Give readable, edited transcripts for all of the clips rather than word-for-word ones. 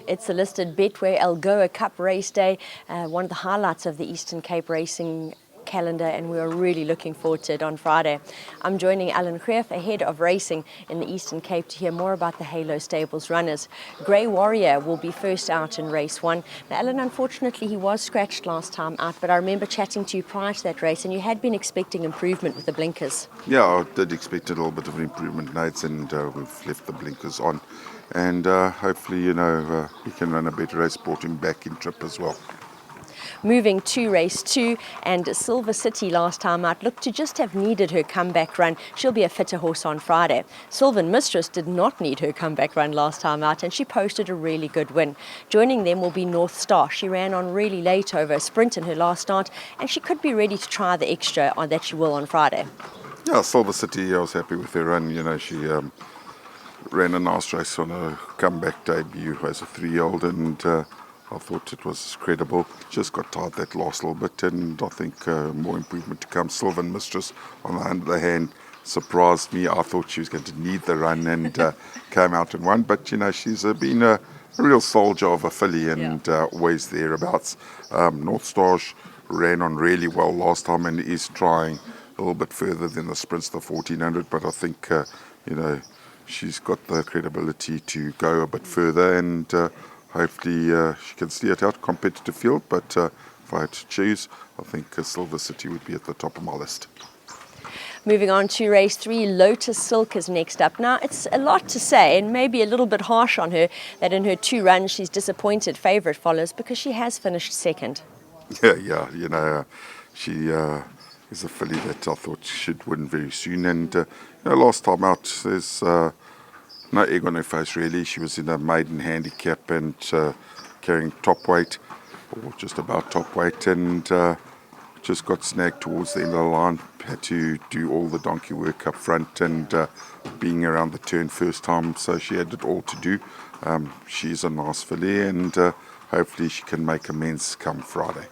It's a listed Betway Algoa Cup race day, one of the highlights of the Eastern Cape racing calendar, and we are really looking forward to it on Friday. I'm joining GREEFF ahead of racing in the Eastern Cape to hear more about the Halo Stables runners. Grey Warrior will be first out in race one. Now, Alan, unfortunately, he was scratched last time out, but I remember chatting to you prior to that race, and you had been expecting improvement with the blinkers. Yeah, I did expect a little bit of an improvement, Nate, and we've left the blinkers on. And hopefully, we can run a better race, brought him back in trip as well. Moving to race two, and Silver City last time out looked to just have needed her comeback run. She'll be a fitter horse on Friday. Sylvan Mistress did not need her comeback run last time out, and she posted a really good win. Joining them will be North Star. She ran on really late over a sprint in her last start, and she could be ready to try the extra that she will on Friday. Yeah, Silver City, I was happy with her run. She ran a nice race on a comeback debut as a 3-year-old, and I thought it was credible. Just got tired that last little bit, and I think more improvement to come. Sylvan Mistress, on the other hand, surprised me. I thought she was going to need the run and came out and won. But, she's been a real soldier of a filly and always thereabouts. North Star ran on really well last time and is trying a little bit further than the sprints, the 1400. But I think, she's got the credibility to go a bit further, and hopefully she can steer it out, competitive field, but if I had to choose, I think Silver City would be at the top of my list. Moving on to race three, Lotus Silk is next up. Now, it's a lot to say, and maybe a little bit harsh on her, that in her 2 runs she's disappointed favourite followers because she has finished second. Yeah, she is a filly that I thought should win very soon, and last time out there's no egg on her face really. She was in a maiden handicap and carrying top weight, or just about top weight, and just got snagged towards the end of the line. Had to do all the donkey work up front and being around the turn first time, so she had it all to do. She's a nice filly, and hopefully she can make amends come Friday.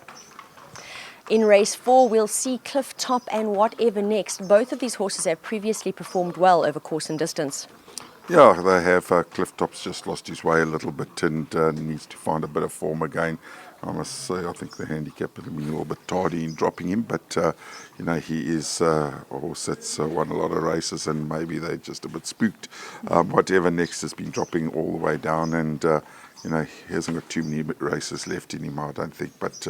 In race 4, we'll see Cliff Top and Whatever Next. Both of these horses have previously performed well over course and distance. Yeah, they have. Cliff Top's just lost his way a little bit and needs to find a bit of form again. I must say, I think the handicap has been a little bit tardy in dropping him, but he is a horse that's won a lot of races, and maybe they're just a bit spooked. Whatever Next has been dropping all the way down, and he hasn't got too many races left in him, I don't think, but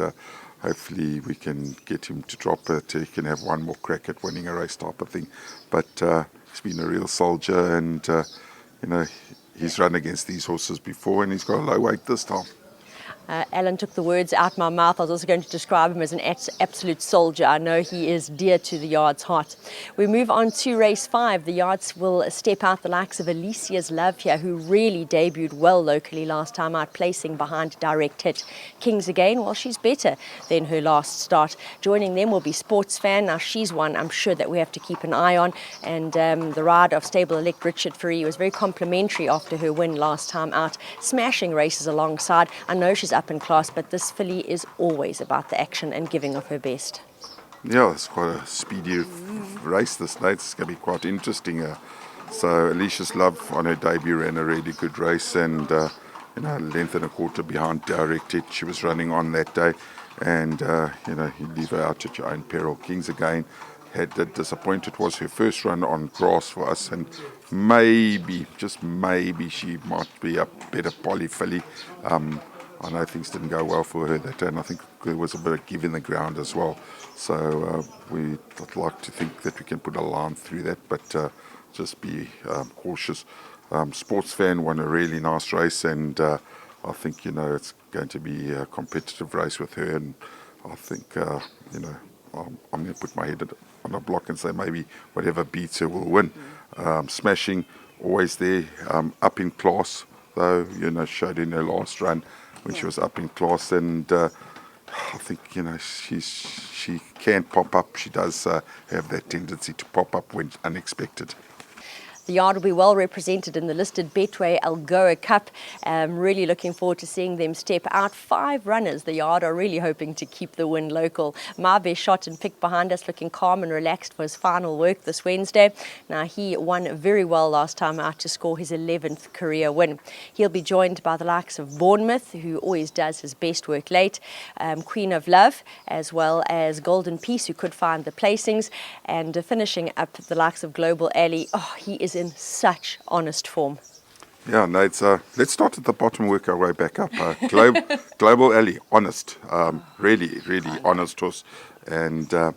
hopefully we can get him to drop it. He can have one more crack at winning a race type of thing, but he's been a real soldier, and he's run against these horses before, and he's got a low weight this time. Alan took the words out my mouth. I was also going to describe him as an absolute soldier. I know he is dear to the yard's heart. We move on to race 5. The yards will step out the likes of Alicia's Love here, who really debuted well locally last time out, placing behind Direct Hit. Kings Again, well, she's better than her last start. Joining them will be Sports Fan. Now, she's one I'm sure that we have to keep an eye on. And the ride of stable elect Richard Fourie was very complimentary after her win last time out, smashing races alongside. I know she's up in class, but this filly is always about the action and giving of her best. Yeah, it's quite a speedy race this night. It's going to be quite interesting. So Alicia's Love on her debut ran a really good race, and a length and a quarter behind Direct Hit. She was running on that day, and you leave her out at your own peril. Kings Again had disappointed. It was her first run on grass for us, and maybe, just maybe, she might be a better poly filly. I know things didn't go well for her that day, and I think there was a bit of give in the ground as well. So we'd like to think that we can put a line through that, but just be cautious. Sports Fan won a really nice race, and I think it's going to be a competitive race with her, and I think I'm going to put my head on a block and say maybe whatever beats her will win. Smashing, always there, up in class though. Showed in her last run when she was up in class, and I think she can pop up. She does have that tendency to pop up when unexpected. The yard will be well represented in the listed Betway Algoa Cup. Really looking forward to seeing them step out. 5 runners. The yard are really hoping to keep the win local. My best shot and pick behind us, looking calm and relaxed for his final work this Wednesday. Now, he won very well last time out to score his 11th career win. He'll be joined by the likes of Bournemouth, who always does his best work late, Queen of Love, as well as Golden Peace, who could find the placings, and finishing up the likes of Global Alley. Oh, he is in such honest form. Yeah, no, let's start at the bottom, work our way back up. Global Alley, honest, really honest horse. And I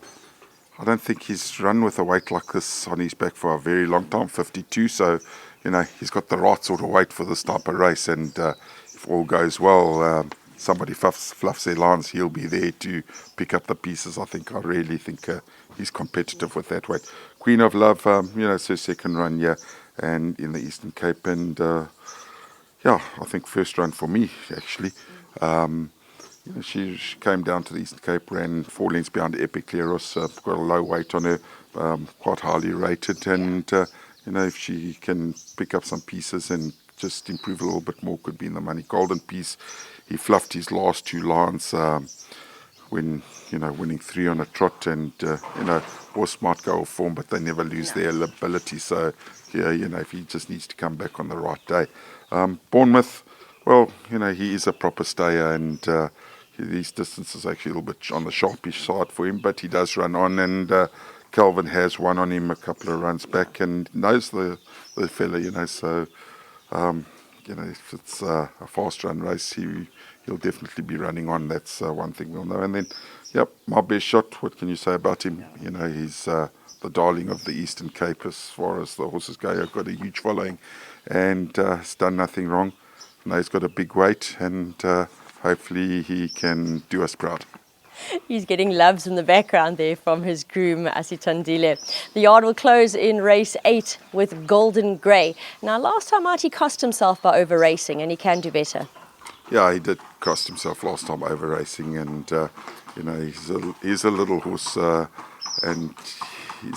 don't think he's run with a weight like this on his back for a very long time, 52. So, he's got the right sort of weight for this type of race. And if all goes well, somebody fluffs their lines, he'll be there to pick up the pieces. I really think he's competitive with that weight. Queen of Love, it's her second run, yeah, and in the Eastern Cape. And, I think first run for me, actually. She came down to the Eastern Cape, ran 4 lengths behind Epic Leros, got a low weight on her, quite highly rated. And, if she can pick up some pieces and just improve a little bit more, could be in the money. Golden Peace, he fluffed his last 2 lines when, winning 3 on a trot. And, horse might go off form, but they never lose their ability. So, if he just needs to come back on the right day. Bournemouth, well, he is a proper stayer, and these distances are actually a little bit on the sharpish side for him, but he does run on, and Calvin has won on him a couple of runs back and knows the fella, so, if it's a fast run race, he'll definitely be running on. That's one thing we'll know. And then, my best shot, what can you say about him? He's the darling of the Eastern Cape as far as the horses go. I've got a huge following, and has done nothing wrong. Now he's got a big weight, and hopefully he can do us proud. He's getting loves in the background there from his groom, Asitandile. The yard will close in race 8 with Golden Grey. Now, last time out, he cost himself by over racing, and he can do better. Yeah, he did cost himself last time over racing, and he's a little horse, and he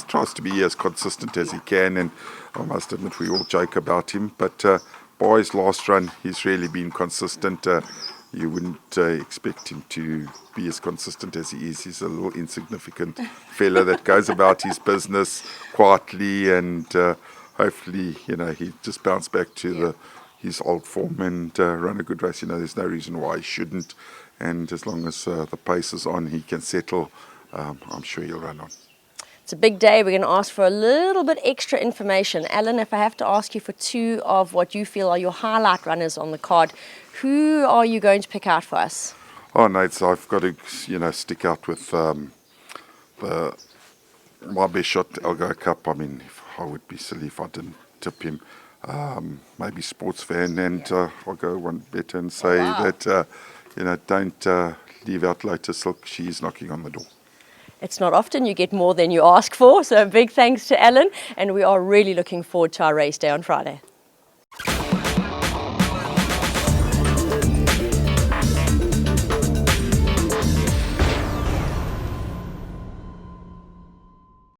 tries to be as consistent as he can. And I must admit, we all joke about him, but by his last run, he's really been consistent. You wouldn't expect him to be as consistent as he is. He's a little insignificant fella that goes about his business quietly, and hopefully, he just bounce back to his old form and run a good race. There's no reason why he shouldn't. And as long as the pace is on, he can settle. I'm sure he'll run on. It's a big day. We're going to ask for a little bit extra information. Alan, if I have to ask you for 2 of what you feel are your highlight runners on the card, who are you going to pick out for us? Oh, Nate, so I've got to, stick out with my best shot, Algoa Cup. I mean, I would be silly if I didn't tip him. Maybe Sports Fan, and I'll go one better and say that, don't leave out Lotus Silk. She's knocking on the door. It's not often you get more than you ask for, so big thanks to Alan, and we are really looking forward to our race day on Friday.